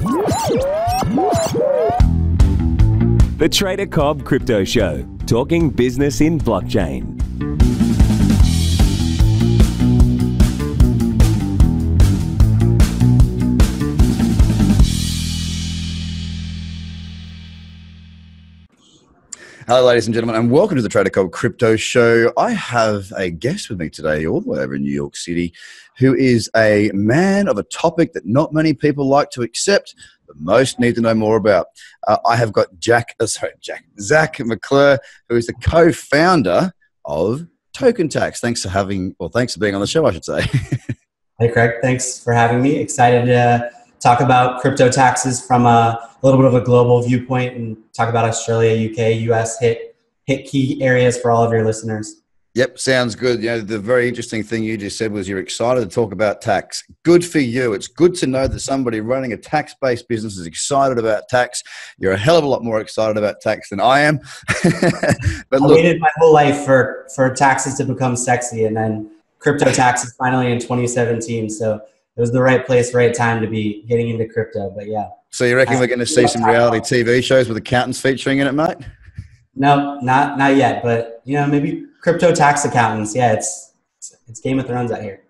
The Trader Cobb Crypto Show, talking business in blockchain. Hello, ladies and gentlemen, and welcome to the Trader Cobb Crypto Show. I have a guest with me today, all the way over in New York City, who is a man of a topic that not many people like to accept, but most need to know more about. I have got Zac McClure, who is the co-founder of Token Tax. Thanks for being on the show, I should say. Hey, Craig. Thanks for having me. Excited to talk about crypto taxes from a little bit of a global viewpoint and talk about Australia, UK, US, hit key areas for all of your listeners. Yep, sounds good. You know, the very interesting thing you just said was you're excited to talk about tax. Good for you. It's good to know that somebody running a tax-based business is excited about tax. You're a hell of a lot more excited about tax than I am. But look, I waited my whole life for taxes to become sexy, and then crypto taxes finally in 2017. So it was the right place, right time to be getting into crypto. But yeah. So you reckon we're going to see some reality TV shows with accountants featuring in it, mate? No, not yet. But you know, maybe crypto tax accountants. Yeah, it's Game of Thrones out here.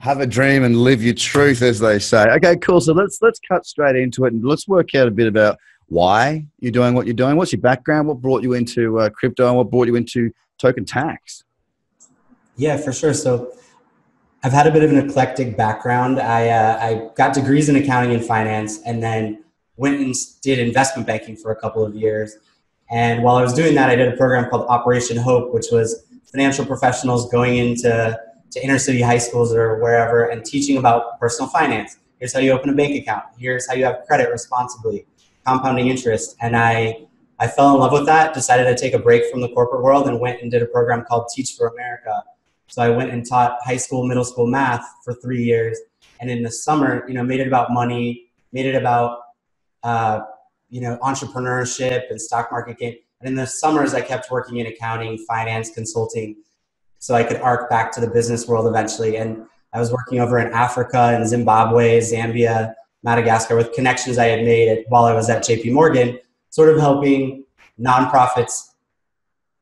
Have a dream and live your truth, as they say. Okay, cool. So let's cut straight into it and let's work out a bit about why you're doing what you're doing. What's your background? What brought you into crypto, and what brought you into token tax? Yeah, for sure. So I've had a bit of an eclectic background. I got degrees in accounting and finance, and then went and did investment banking for a couple of years. And while I was doing that, I did a program called Operation Hope, which was financial professionals going into inner city high schools or wherever and teaching about personal finance. Here's how you open a bank account. Here's how you have credit responsibly, compounding interest. And I fell in love with that, decided to take a break from the corporate world, and went and did a program called Teach for America. So I went and taught high school, middle school math for 3 years. And in the summer, made it about money, made it about, entrepreneurship and stock market game. And in the summers, I kept working in accounting, finance, consulting, so I could arc back to the business world eventually. And I was working over in Africa and Zimbabwe, Zambia, Madagascar with connections I had made while I was at JP Morgan, sort of helping nonprofits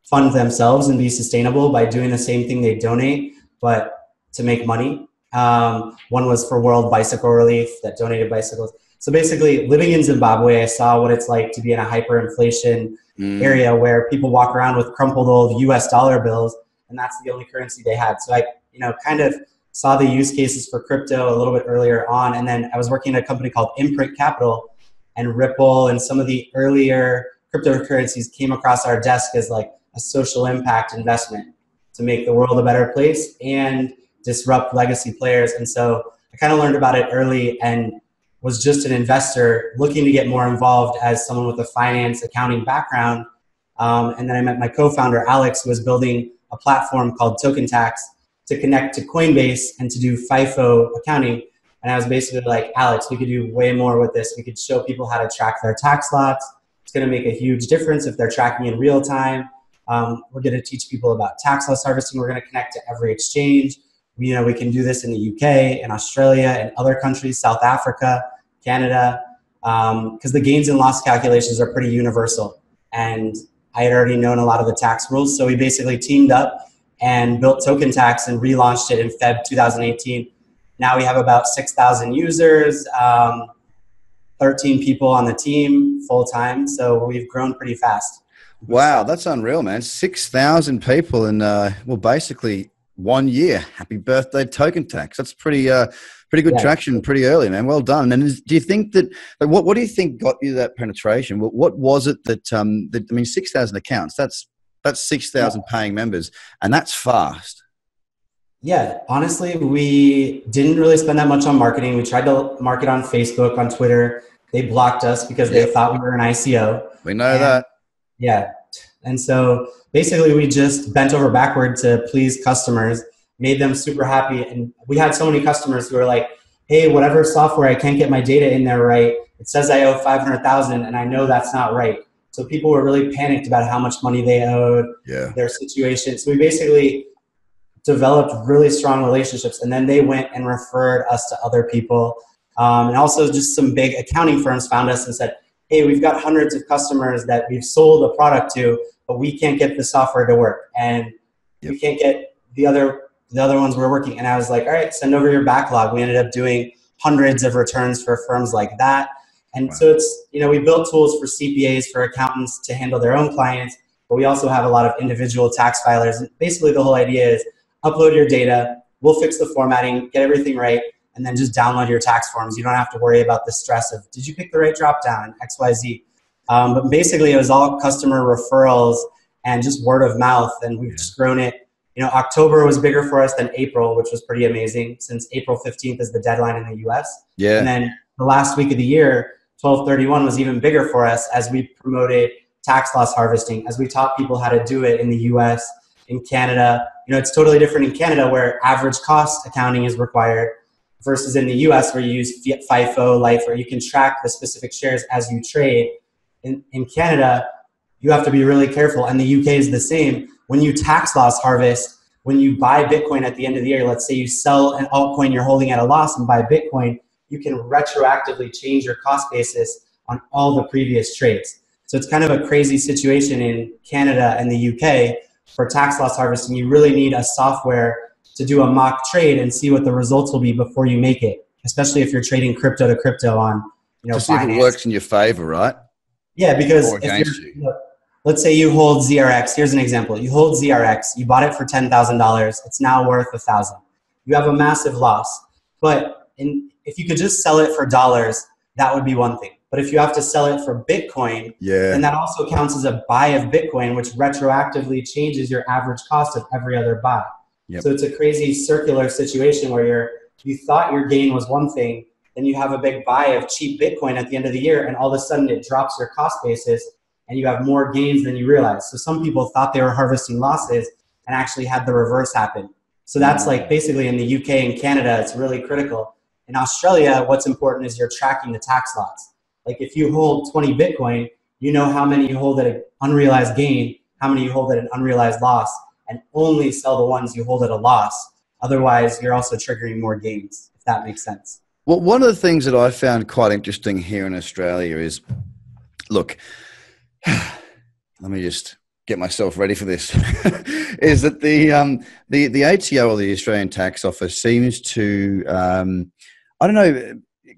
fund themselves and be sustainable by doing the same thing they donate, but to make money. One was for World Bicycle Relief that donated bicycles. So basically, living in Zimbabwe, I saw what it's like to be in a hyperinflation area where people walk around with crumpled old US dollar bills, and that's the only currency they had. So I, kind of saw the use cases for crypto a little bit earlier on. And then I was working at a company called Imprint Capital, and Ripple and some of the earlier cryptocurrencies came across our desk as like a social impact investment to make the world a better place and disrupt legacy players. And so I kind of learned about it early and was just an investor looking to get more involved as someone with a finance accounting background. And then I met my co-founder, Alex, who was building a platform called Token Tax to connect to Coinbase and to do FIFO accounting. And I was basically like, Alex, we could do way more with this. We could show people how to track their tax lots. It's going to make a huge difference if they're tracking in real time. We're going to teach people about tax loss harvesting. We're going to connect to every exchange. We can do this in the UK, in Australia, and other countries, South Africa, Canada, because the gains and loss calculations are pretty universal. And I had already known a lot of the tax rules. So we basically teamed up and built Token Tax and relaunched it in Feb 2018. Now we have about 6,000 users, 13 people on the team full time. So we've grown pretty fast. Wow, that's unreal, man. 6,000 people in, basically 1 year. Happy birthday, Token Tax. That's pretty good traction pretty early, man. Well done. And do you think that, what do you think got you that penetration? What was it that, 6,000 accounts, that's 6,000 paying members, and that's fast. Yeah, honestly, we didn't really spend that much on marketing. We tried to market on Facebook, on Twitter. They blocked us because they thought we were an ICO. We know that. Yeah. And so basically we just bent over backward to please customers, made them super happy. And we had so many customers who were like, hey, whatever software, I can't get my data in there right. It says I owe 500,000 and I know that's not right. So people were really panicked about how much money they owed, their situation. So we basically developed really strong relationships, and then they went and referred us to other people. And also just some big accounting firms found us and said, hey, we've got hundreds of customers that we've sold a product to, but we can't get the software to work. And we can't get the other ones we're working. And I was like, all right, send over your backlog. We ended up doing hundreds of returns for firms like that. And so it's, we built tools for CPAs, for accountants to handle their own clients, but we also have a lot of individual tax filers. And basically the whole idea is upload your data, we'll fix the formatting, get everything right, and then just download your tax forms. You don't have to worry about the stress of, did you pick the right drop down, XYZ. But basically it was all customer referrals and just word of mouth. And we've just grown it. October was bigger for us than April, which was pretty amazing since April 15th is the deadline in the US. Yeah. And then the last week of the year, 12/31 was even bigger for us as we promoted tax loss harvesting, as we taught people how to do it in the US, in Canada. It's totally different in Canada where average cost accounting is required versus in the US where you use FIFO, LIFE, or you can track the specific shares as you trade. In Canada, you have to be really careful, and the UK is the same. When you tax loss harvest, when you buy Bitcoin at the end of the year, let's say you sell an altcoin you're holding at a loss and buy Bitcoin, you can retroactively change your cost basis on all the previous trades. So it's kind of a crazy situation in Canada and the UK for tax loss harvesting. You really need a software to do a mock trade and see what the results will be before you make it, especially if you're trading crypto to crypto on, to see if it works in your favor, right? Yeah, because let's say you hold ZRX. Here's an example. You hold ZRX. You bought it for $10,000. It's now worth $1,000. You have a massive loss. But if you could just sell it for dollars, that would be one thing. But if you have to sell it for Bitcoin, then that also counts as a buy of Bitcoin, which retroactively changes your average cost of every other buy. So it's a crazy circular situation where you thought your gain was one thing, then you have a big buy of cheap Bitcoin at the end of the year, and all of a sudden it drops your cost basis, and you have more gains than you realize. So some people thought they were harvesting losses and actually had the reverse happen. So that's like basically in the UK and Canada, it's really critical. In Australia, what's important is you're tracking the tax lots. Like if you hold 20 Bitcoin, you know how many you hold at an unrealized gain, how many you hold at an unrealized loss, and only sell the ones you hold at a loss. Otherwise, you're also triggering more gains, if that makes sense. Well, one of the things that I found quite interesting here in Australia is, look, let me just get myself ready for this, is that the ATO, or the Australian Tax Office, seems to,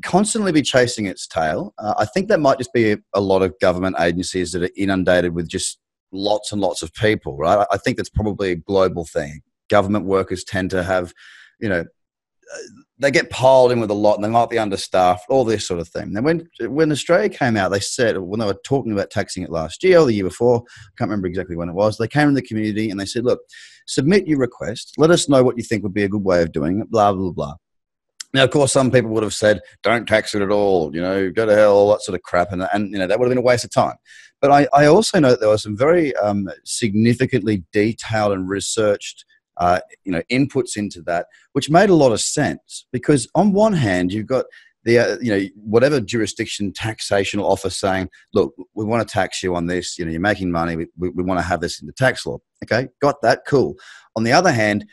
constantly be chasing its tail. I think that might just be a lot of government agencies that are inundated with just lots and lots of people, right? I think that's probably a global thing. Government workers tend to have, they get piled in with a lot and they might be understaffed, all this sort of thing. And when Australia came out, they said, when they were talking about taxing it last year or the year before, I can't remember exactly when it was, they came to the community and they said, look, submit your request. Let us know what you think would be a good way of doing it, blah, blah, blah. Now, of course, some people would have said, don't tax it at all, go to hell, all that sort of crap. And that would have been a waste of time. But I also know that there were some very significantly detailed and researched inputs into that, which made a lot of sense, because on one hand, you've got the, whatever jurisdiction taxational office saying, look, we want to tax you on this, you're making money, we want to have this in the tax law. Okay, got that, cool. On the other hand,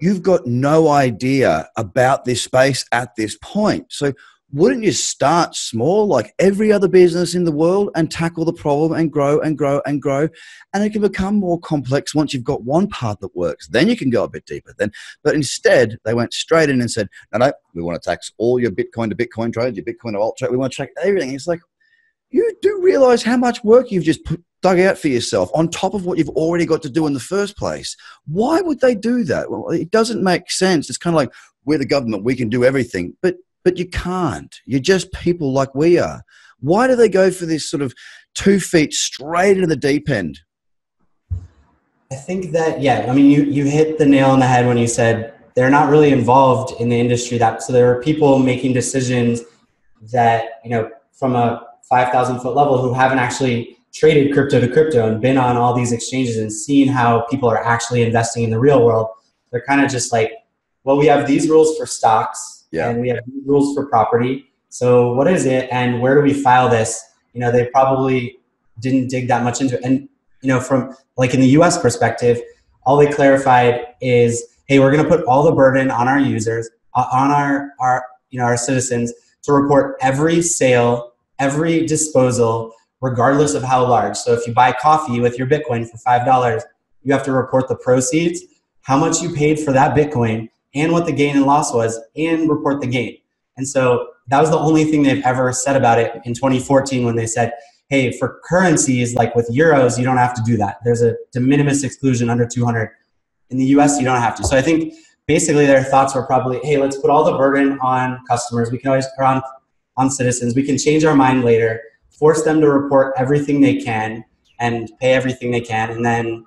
you've got no idea about this space at this point. So wouldn't you start small like every other business in the world and tackle the problem and grow and grow and grow? And it can become more complex once you've got one part that works. Then you can go a bit deeper then. But instead, they went straight in and said, no, we want to tax all your Bitcoin to Bitcoin trade, your Bitcoin to alt trade. We want to track everything. It's like, you do realize how much work you've just dug out for yourself on top of what you've already got to do in the first place. Why would they do that? Well, it doesn't make sense. It's kind of like, we're the government, we can do everything. But you can't. You're just people like we are. Why do they go for this sort of 2 feet straight into the deep end? I think that, you hit the nail on the head when you said they're not really involved in the industry. So there are people making decisions that, from a 5,000 foot level who haven't actually traded crypto to crypto and been on all these exchanges and seen how people are actually investing in the real world. They're kind of just like, well, we have these rules for stocks. And we have rules for property. So what is it? And where do we file this? They probably didn't dig that much into it. And, from like in the US perspective, all they clarified is, hey, we're going to put all the burden on our users, on our citizens. to report every sale, every disposal, regardless of how large. So if you buy coffee with your Bitcoin for $5, you have to report the proceeds, how much you paid for that Bitcoin, and what the gain and loss was, and report the gain. And so that was the only thing they've ever said about it in 2014 when they said, hey, for currencies like with euros, you don't have to do that. There's a de minimis exclusion under 200. In the US, you don't have to. So I think basically their thoughts were probably, hey, let's put all the burden on customers. We can always, or on citizens. We can change our mind later, force them to report everything they can and pay everything they can. And then,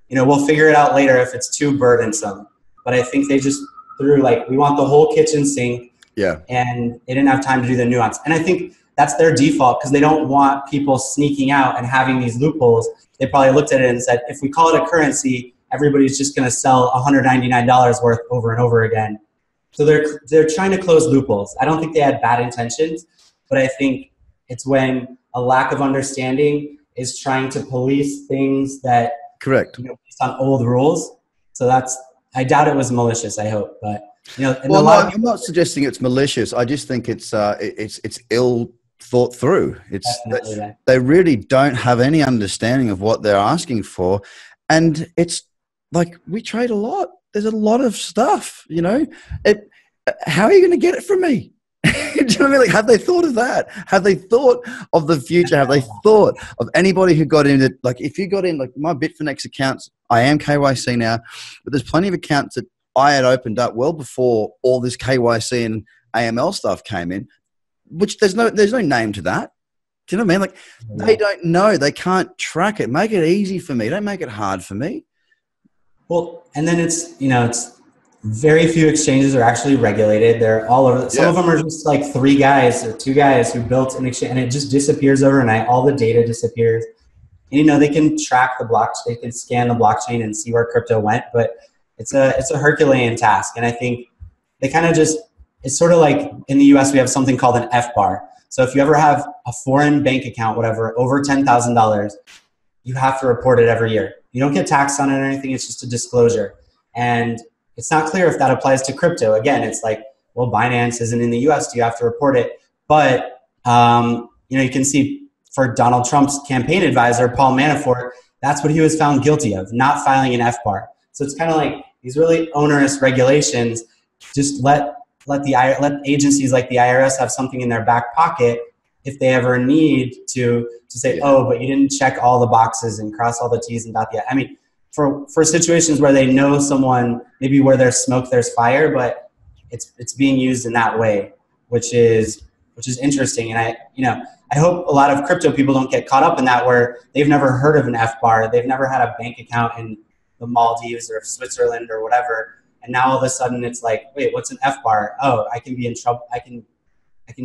we'll figure it out later if it's too burdensome. But I think they just threw like, we want the whole kitchen sink. Yeah. And they didn't have time to do the nuance. And I think that's their default because they don't want people sneaking out and having these loopholes. They probably looked at it and said, if we call it a currency, everybody's just going to sell $199 worth over and over again. So they're trying to close loopholes. I don't think they had bad intentions, but I think it's when a lack of understanding is trying to police things that correct based on old rules. So I doubt it was malicious. I hope, but I'm not suggesting it's malicious. I just think it's ill thought through. They really don't have any understanding of what they're asking for, and it's like we trade a lot. There's a lot of stuff, how are you going to get it from me? Do you know what I mean? Like, have they thought of that? Have they thought of the future? Have they thought of anybody who got in it? Like, if you got in, like my Bitfinex accounts, I am KYC now, but there's plenty of accounts that I had opened up well before all this KYC and AML stuff came in, which there's no name to that. Do you know what I mean? Like, they don't know. They can't track it. Make it easy for me. Don't make it hard for me. Well, and then it's very few exchanges are actually regulated. They're all over. Some of them are just like 3 guys or 2 guys who built an exchange, and it just disappears overnight. All the data disappears. And, they can track the blockchain. They can scan the blockchain and see where crypto went, but it's a Herculean task. And I think they kind of it's sort of like in the US, we have something called an FBAR. So if you ever have a foreign bank account, whatever, over $10,000, you have to report it every year. You don't get taxed on it or anything. It's just a disclosure. And it's not clear if that applies to crypto. Again, it's like, well, Binance isn't in the US. Do you have to report it? But, you can see for Donald Trump's campaign advisor, Paul Manafort, that's what he was found guilty of, not filing an FBAR. So it's kind of like these really onerous regulations. Just let agencies like the IRS have something in their back pocket if they ever need to say, oh, but you didn't check all the boxes and cross all the T's and dot the I. I mean, for situations where they know someone, maybe where there's smoke, there's fire, but it's being used in that way, which is interesting. And I hope a lot of crypto people don't get caught up in that, where they've never heard of an FBAR, they've never had a bank account in the Maldives or Switzerland or whatever, and now all of a sudden it's like, wait, what's an FBAR? Oh, I can be in trouble. I can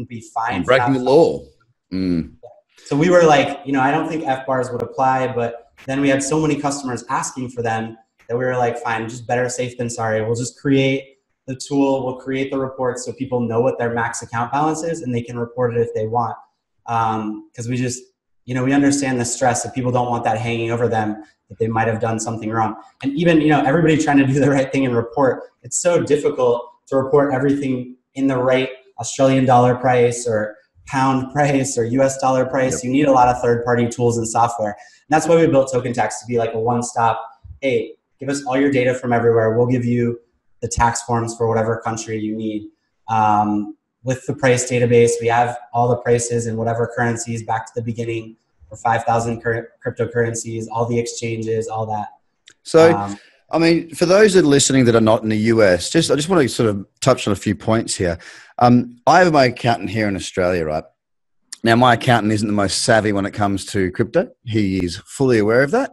be fined. Breaking the law. Mm. So we were like, I don't think FBARs would apply, but then we had so many customers asking for them that we were like, fine, just better safe than sorry. We'll just create the tool. We'll create the reports so people know what their max account balance is and they can report it if they want. Because we just, we understand the stress that people don't want that hanging over them, that they might have done something wrong. And even, everybody trying to do the right thing and report, it's so difficult to report everything in the right Australian dollar price or pound price or US dollar price. Yep. You need a lot of third-party tools and software. And that's why we built Token Tax, to be like a one-stop, hey, give us all your data from everywhere. We'll give you the tax forms for whatever country you need. With the price database, we have all the prices in whatever currencies back to the beginning for 5,000 cryptocurrencies, all the exchanges, all that. So, for those that are listening that are not in the US, I just want to sort of touch on a few points here. I have my accountant here in Australia, right? Now, my accountant isn't the most savvy when it comes to crypto. He is fully aware of that.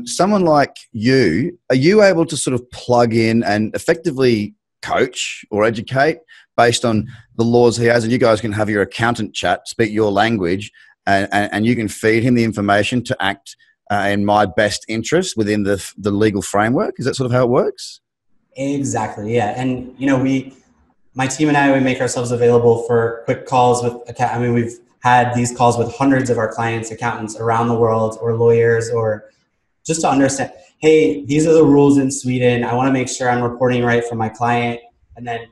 Someone like you, are you able to sort of plug in and effectively coach or educate based on the laws he has, and you guys can have your accountant chat, speak your language, and you can feed him the information to act in my best interest within the legal framework? Is that sort of how it works? Exactly, yeah. And, my team and I, we make ourselves available for quick calls with, we've had these calls with hundreds of our clients, accountants around the world, or lawyers, or just to understand, hey, these are the rules in Sweden. I want to make sure I'm reporting right for my client. And then,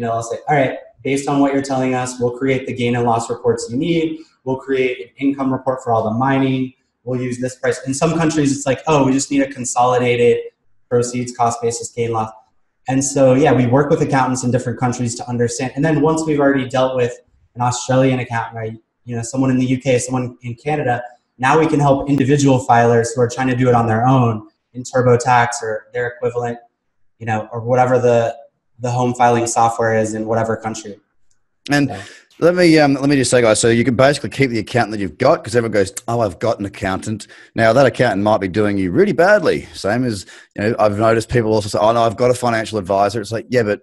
I'll say, all right, based on what you're telling us, we'll create the gain and loss reports you need. We'll create an income report for all the mining. We'll use this price. In some countries, it's like, oh, we just need a consolidated proceeds, cost basis, gain loss. And so, yeah, we work with accountants in different countries to understand. And then once we've already dealt with an Australian accountant, right, someone in the UK, someone in Canada, now we can help individual filers who are trying to do it on their own in TurboTax or their equivalent, or whatever the home filing software is in whatever country. And let me just say, guys, so you can basically keep the accountant that you've got, because everyone goes, oh, I've got an accountant. Now, that accountant might be doing you really badly. Same as, I've noticed people also say, oh, no, I've got a financial advisor. It's like, yeah, but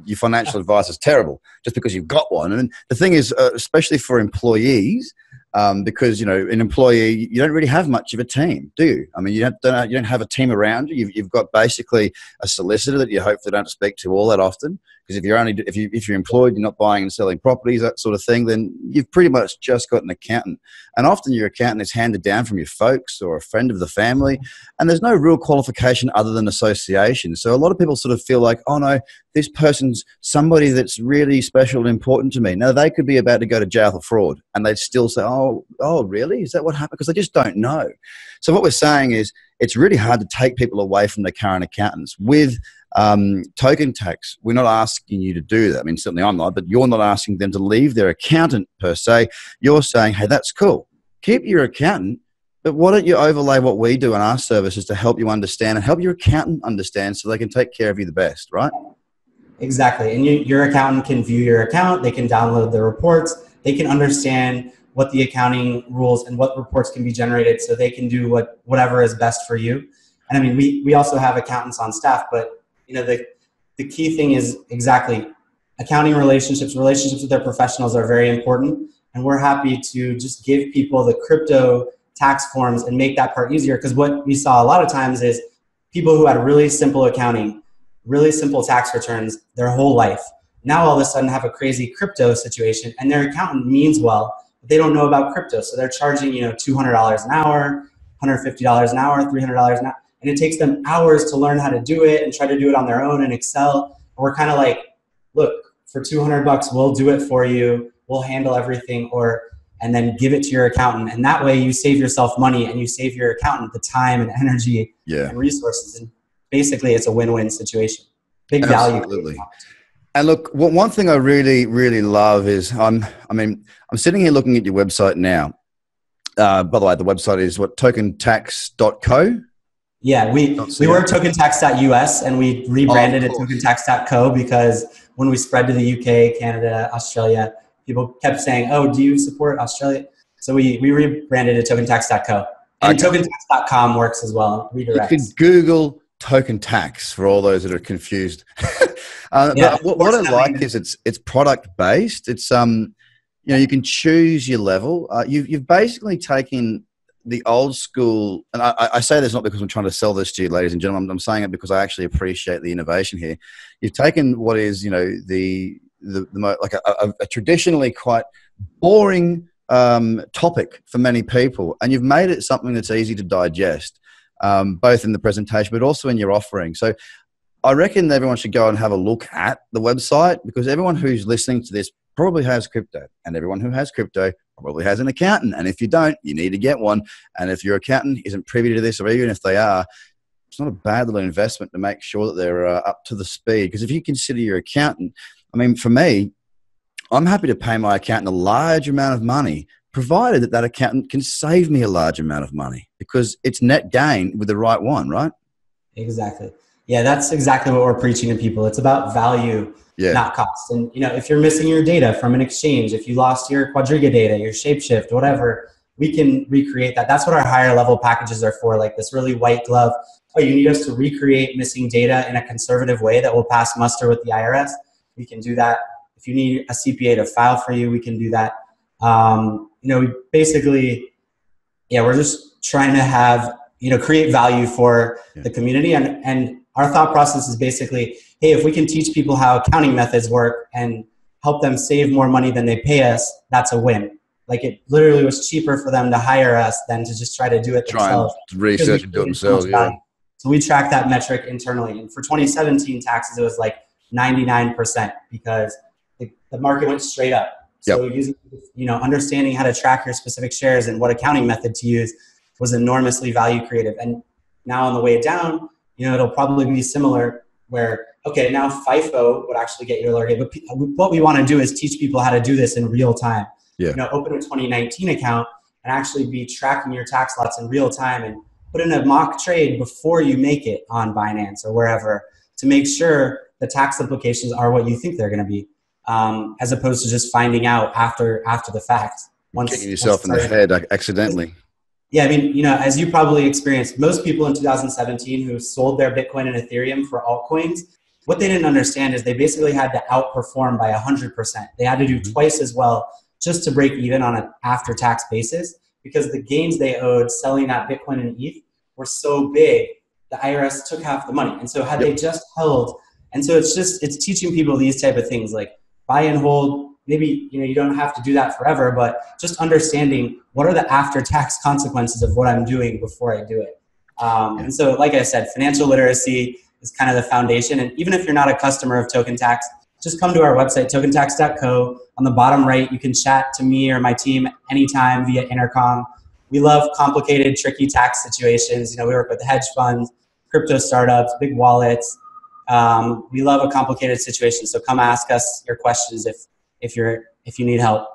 your financial advisor is terrible just because you've got one. And the thing is, especially for employees, because, an employee, you don't really have much of a team, do you? I mean, you don't have a team around you. You've got basically a solicitor that you hopefully don't speak to all that often. Because if you're employed, you're not buying and selling properties, that sort of thing, then you've pretty much just got an accountant. And often your accountant is handed down from your folks or a friend of the family, and there's no real qualification other than association. So a lot of people sort of feel like, oh no, this person's somebody that's really special and important to me. Now, they could be about to go to jail for fraud, and they'd still say, oh, really? Is that what happened? Because they just don't know. So what we're saying is it's really hard to take people away from their current accountants. With token tax, we're not asking you to do that. I mean, certainly I'm not, but you're not asking them to leave their accountant per se. You're saying, hey, that's cool. Keep your accountant, but why don't you overlay what we do in our services to help you understand and help your accountant understand so they can take care of you the best, right? Exactly. And your accountant can view your account. They can download the reports. They can understand what the accounting rules and what reports can be generated so they can do whatever is best for you. And I mean, we also have accountants on staff, but the key thing is exactly accounting relationships with their professionals are very important. And we're happy to just give people the crypto tax forms and make that part easier. Because what we saw a lot of times is people who had really simple accounting, really simple tax returns their whole life, now all of a sudden have a crazy crypto situation, and their accountant means well, but they don't know about crypto. So they're charging, $200 an hour, $150 an hour, $300 an hour. And it takes them hours to learn how to do it and try to do it on their own in Excel. And we're kind of like, look, for $200, we'll do it for you. We'll handle everything, and then give it to your accountant. And that way you save yourself money and you save your accountant the time and energy and resources. And basically it's a win-win situation. Big value. Absolutely. And look, one thing I really, really love is, I'm sitting here looking at your website now. By the way, the website is tokentax.co. Yeah, we were tokentax.us and we rebranded it tokentax.co because when we spread to the UK, Canada, Australia, people kept saying, oh, do you support Australia? So we rebranded it tokentax.co. And tokentax.com works as well, redirects. You could Google token tax for all those that are confused. But what I like is it's product based. It's you can choose your level. You've basically taken the old school, and I say this not because I'm trying to sell this to you, ladies and gentlemen. I'm saying it because I actually appreciate the innovation here. You've taken what is, the like a traditionally quite boring topic for many people, and you've made it something that's easy to digest, both in the presentation but also in your offering. So I reckon everyone should go and have a look at the website, because everyone who's listening to this probably has crypto, and everyone who has crypto probably has an accountant. And if you don't, you need to get one. And if your accountant isn't privy to this, or even if they are, it's not a bad little investment to make sure that they're up to the speed. Because if you consider your accountant, I mean, for me, I'm happy to pay my accountant a large amount of money, provided that accountant can save me a large amount of money, because it's net gain with the right one, right? Exactly. Yeah, that's exactly what we're preaching to people. It's about value, not cost. And if you're missing your data from an exchange, if you lost your Quadriga data, your Shapeshift, whatever, we can recreate that. That's what our higher level packages are for, like this really white glove. Oh, you need us to recreate missing data in a conservative way that will pass muster with the IRS. We can do that. If you need a CPA to file for you, we can do that. We basically, we're just trying to have, create value for the community. And our thought process is basically, hey, if we can teach people how accounting methods work and help them save more money than they pay us, that's a win. Like, it literally was cheaper for them to hire us than to just try to do it themselves. Try and research and do it themselves, So we track that metric internally. And for 2017 taxes, it was like 99%, because the market went straight up. So using, understanding how to track your specific shares and what accounting method to use was enormously value creative. And now on the way down, it'll probably be similar where, okay, now FIFO would actually get you alerted. But what we want to do is teach people how to do this in real time. Open a 2019 account and actually be tracking your tax lots in real time and put in a mock trade before you make it on Binance or wherever to make sure the tax implications are what you think they're going to be, as opposed to just finding out after the fact. Kicking yourself in the head accidentally. Yeah, I mean, as you probably experienced, most people in 2017 who sold their Bitcoin and Ethereum for altcoins, what they didn't understand is they basically had to outperform by 100%. They had to do twice as well just to break even on an after-tax basis, because the gains they owed selling that Bitcoin and ETH were so big, the IRS took half the money. And so had they just held, and so it's teaching people these type of things like buy and hold. Maybe, you don't have to do that forever, but just understanding what are the after-tax consequences of what I'm doing before I do it. And so, like I said, financial literacy is kind of the foundation. And even if you're not a customer of TokenTax, just come to our website, tokentax.co. On the bottom right, you can chat to me or my team anytime via intercom. We love complicated, tricky tax situations. We work with hedge funds, crypto startups, big wallets. We love a complicated situation. So come ask us your questions if you need help.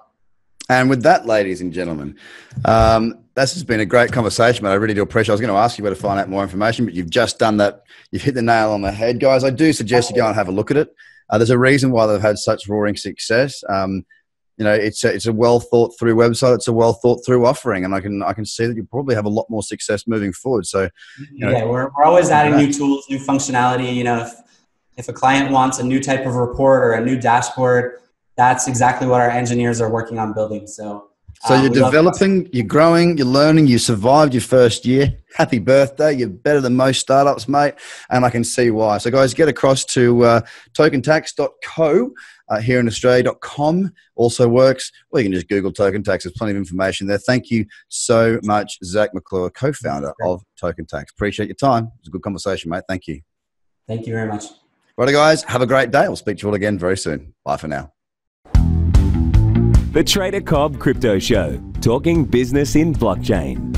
And with that, ladies and gentlemen, this has been a great conversation, but I really do appreciate it. I was going to ask you where to find out more information, but you've just done that. You've hit the nail on the head, guys. I do suggest you go and have a look at it. There's a reason why they've had such roaring success. It's a well thought through website. It's a well thought through offering, and I can see that you probably have a lot more success moving forward. So, we're always adding new tools, new functionality. If a client wants a new type of report or a new dashboard, that's exactly what our engineers are working on building. So you're developing, you're growing, you're learning, you survived your first year. Happy birthday. You're better than most startups, mate. And I can see why. So guys, get across to tokentax.co here in Australia.com also works. Or you can just Google TokenTax. There's plenty of information there. Thank you so much, Zac McClure, co-founder of TokenTax. Appreciate your time. It was a good conversation, mate. Thank you. Thank you very much. Righto, guys. Have a great day. We'll speak to you all again very soon. Bye for now. The Trader Cobb Crypto Show, talking business in blockchain.